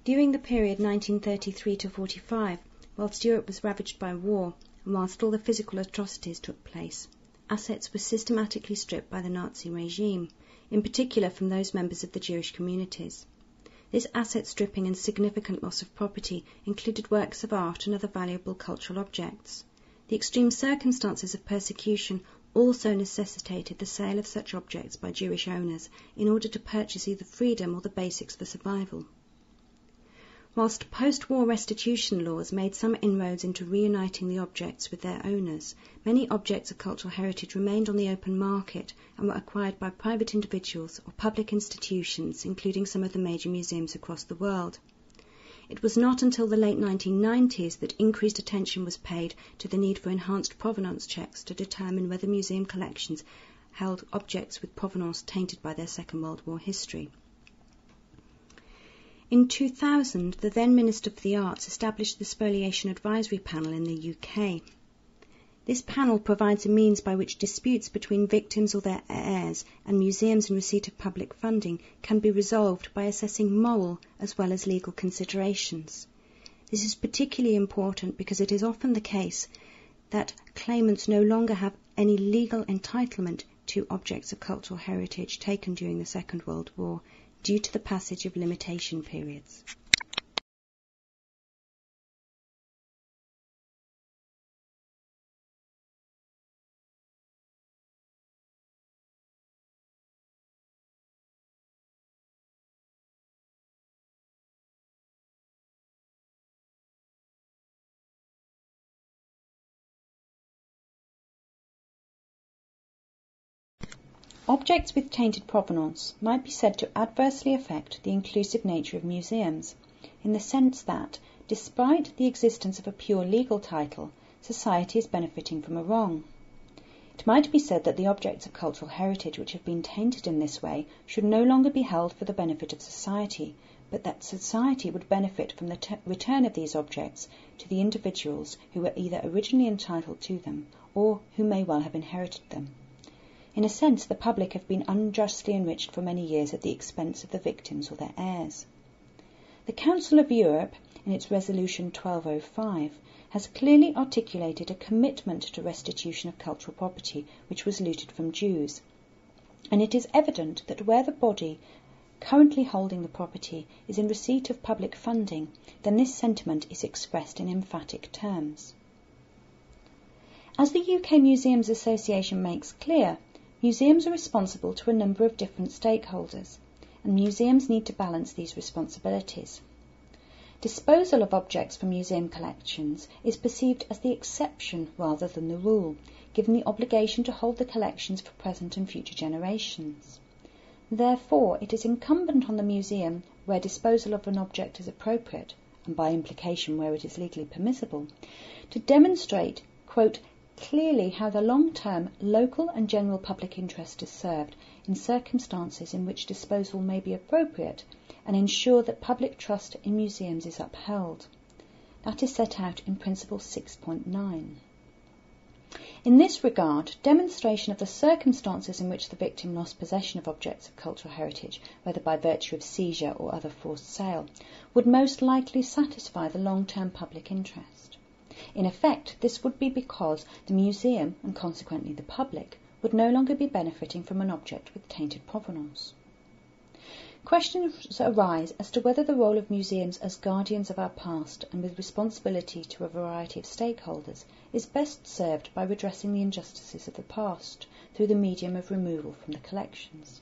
During the period 1933 to 45, whilst Europe was ravaged by war, and whilst all the physical atrocities took place, assets were systematically stripped by the Nazi regime, in particular from those members of the Jewish communities. This asset stripping and significant loss of property included works of art and other valuable cultural objects. The extreme circumstances of persecution also necessitated the sale of such objects by Jewish owners in order to purchase either freedom or the basics for survival. Whilst post-war restitution laws made some inroads into reuniting the objects with their owners, many objects of cultural heritage remained on the open market and were acquired by private individuals or public institutions, including some of the major museums across the world. It was not until the late 1990s that increased attention was paid to the need for enhanced provenance checks to determine whether museum collections held objects with provenance tainted by their Second World War history. In 2000, the then Minister for the Arts established the Spoliation Advisory Panel in the UK. This panel provides a means by which disputes between victims or their heirs and museums in receipt of public funding can be resolved by assessing moral as well as legal considerations. This is particularly important because it is often the case that claimants no longer have any legal entitlement to objects of cultural heritage taken during the Second World War due to the passage of limitation periods. Objects with tainted provenance might be said to adversely affect the inclusive nature of museums, in the sense that, despite the existence of a pure legal title, society is benefiting from a wrong. It might be said that the objects of cultural heritage which have been tainted in this way should no longer be held for the benefit of society, but that society would benefit from the return of these objects to the individuals who were either originally entitled to them or who may well have inherited them. In a sense, the public have been unjustly enriched for many years at the expense of the victims or their heirs. The Council of Europe, in its Resolution 1205, has clearly articulated a commitment to restitution of cultural property which was looted from Jews, and it is evident that where the body currently holding the property is in receipt of public funding, then this sentiment is expressed in emphatic terms. As the UK Museums Association makes clear, museums are responsible to a number of different stakeholders, and museums need to balance these responsibilities. Disposal of objects from museum collections is perceived as the exception rather than the rule, given the obligation to hold the collections for present and future generations. Therefore, it is incumbent on the museum, where disposal of an object is appropriate, and by implication where it is legally permissible, to demonstrate, quote, clearly how the long-term local and general public interest is served in circumstances in which disposal may be appropriate, and ensure that public trust in museums is upheld. That is set out in Principle 6.9. In this regard, demonstration of the circumstances in which the victim lost possession of objects of cultural heritage, whether by virtue of seizure or other forced sale, would most likely satisfy the long-term public interest. In effect, this would be because the museum, and consequently the public, would no longer be benefiting from an object with tainted provenance. Questions arise as to whether the role of museums as guardians of our past and with responsibility to a variety of stakeholders is best served by redressing the injustices of the past through the medium of removal from the collections.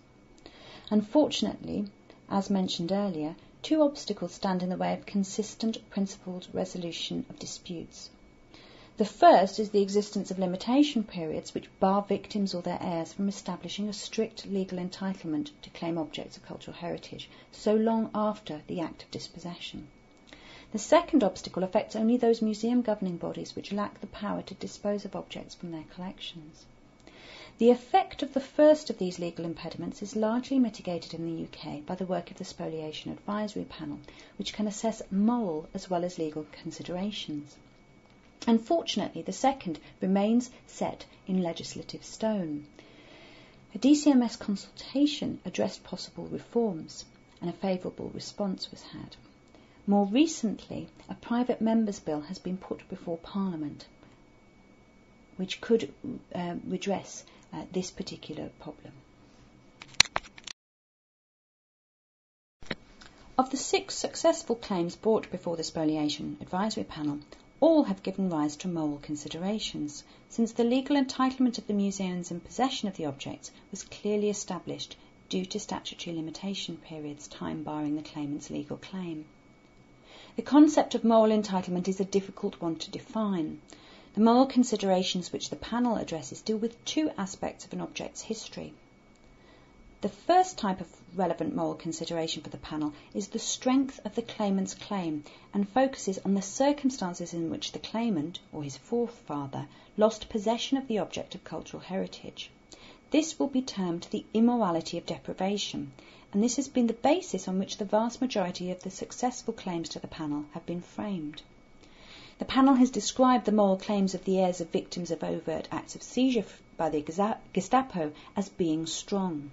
Unfortunately, as mentioned earlier, two obstacles stand in the way of consistent, principled resolution of disputes. The first is the existence of limitation periods which bar victims or their heirs from establishing a strict legal entitlement to claim objects of cultural heritage so long after the act of dispossession. The second obstacle affects only those museum governing bodies which lack the power to dispose of objects from their collections. The effect of the first of these legal impediments is largely mitigated in the UK by the work of the Spoliation Advisory Panel, which can assess moral as well as legal considerations. Unfortunately, the second remains set in legislative stone. A DCMS consultation addressed possible reforms, and a favourable response was had. More recently, a private member's bill has been put before Parliament, which could redress this particular problem. Of the 6 successful claims brought before the Spoliation Advisory Panel, all have given rise to moral considerations, since the legal entitlement of the museums in possession of the objects was clearly established due to statutory limitation periods, time barring the claimant's legal claim. The concept of moral entitlement is a difficult one to define. The moral considerations which the panel addresses deal with 2 aspects of an object's history. The first type of relevant moral consideration for the panel is the strength of the claimant's claim and focuses on the circumstances in which the claimant, or his forefather, lost possession of the object of cultural heritage. This will be termed the immorality of deprivation, and this has been the basis on which the vast majority of the successful claims to the panel have been framed. The panel has described the moral claims of the heirs of victims of overt acts of seizure by the Gestapo as being strong.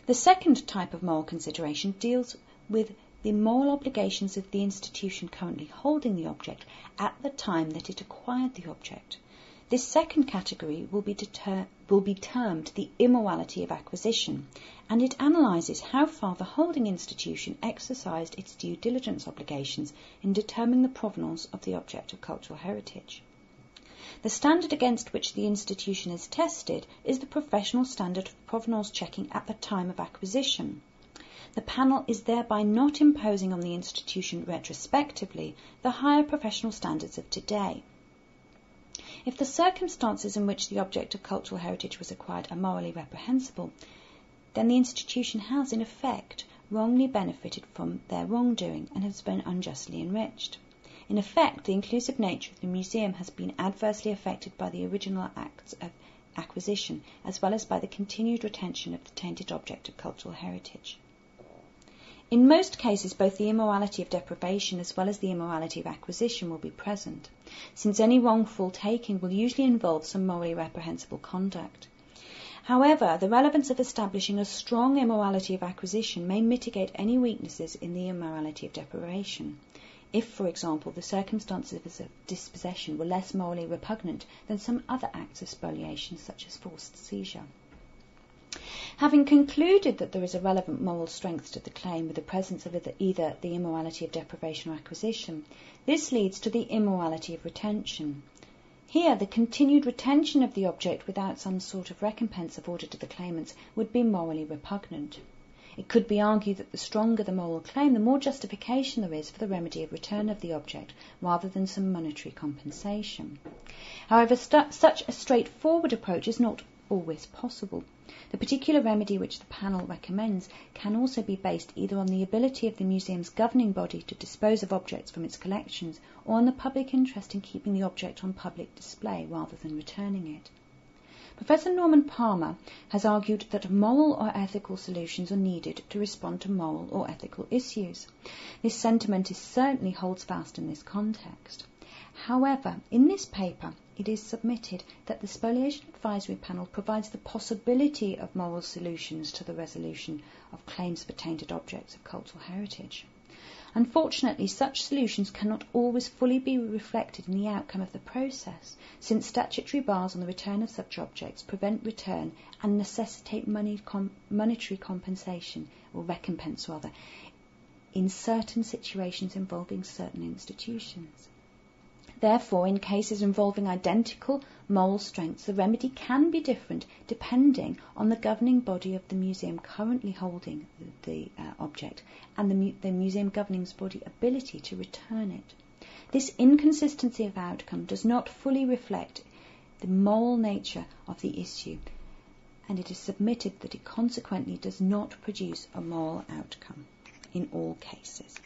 The second type of moral consideration deals with the moral obligations of the institution currently holding the object at the time that it acquired the object. This second category will be termed the immorality of acquisition, and it analyses how far the holding institution exercised its due diligence obligations in determining the provenance of the object of cultural heritage. The standard against which the institution is tested is the professional standard of provenance checking at the time of acquisition. The panel is thereby not imposing on the institution retrospectively the higher professional standards of today. If the circumstances in which the object of cultural heritage was acquired are morally reprehensible, then the institution has, in effect, wrongly benefited from their wrongdoing and has been unjustly enriched. In effect, the inclusive nature of the museum has been adversely affected by the original acts of acquisition, as well as by the continued retention of the tainted object of cultural heritage. In most cases, both the immorality of deprivation as well as the immorality of acquisition will be present, since any wrongful taking will usually involve some morally reprehensible conduct. However, the relevance of establishing a strong immorality of acquisition may mitigate any weaknesses in the immorality of deprivation. If, for example, the circumstances of dispossession were less morally repugnant than some other acts of spoliation, such as forced seizure. Having concluded that there is a relevant moral strength to the claim with the presence of either the immorality of deprivation or acquisition, this leads to the immorality of retention. Here, the continued retention of the object without some sort of recompense afforded to the claimants would be morally repugnant. It could be argued that the stronger the moral claim, the more justification there is for the remedy of return of the object, rather than some monetary compensation. However, such a straightforward approach is not always possible. The particular remedy which the panel recommends can also be based either on the ability of the museum's governing body to dispose of objects from its collections, or on the public interest in keeping the object on public display rather than returning it. Professor Norman Palmer has argued that moral or ethical solutions are needed to respond to moral or ethical issues. This sentiment certainly holds fast in this context. However, in this paper, it is submitted that the Spoliation Advisory Panel provides the possibility of moral solutions to the resolution of claims for tainted objects of cultural heritage. Unfortunately, such solutions cannot always fully be reflected in the outcome of the process, since statutory bars on the return of such objects prevent return and necessitate monetary compensation, or recompense rather, in certain situations involving certain institutions. Therefore, in cases involving identical moral strengths, the remedy can be different depending on the governing body of the museum currently holding the object and the museum governing body's ability to return it. This inconsistency of outcome does not fully reflect the moral nature of the issue, and it is submitted that it consequently does not produce a moral outcome in all cases.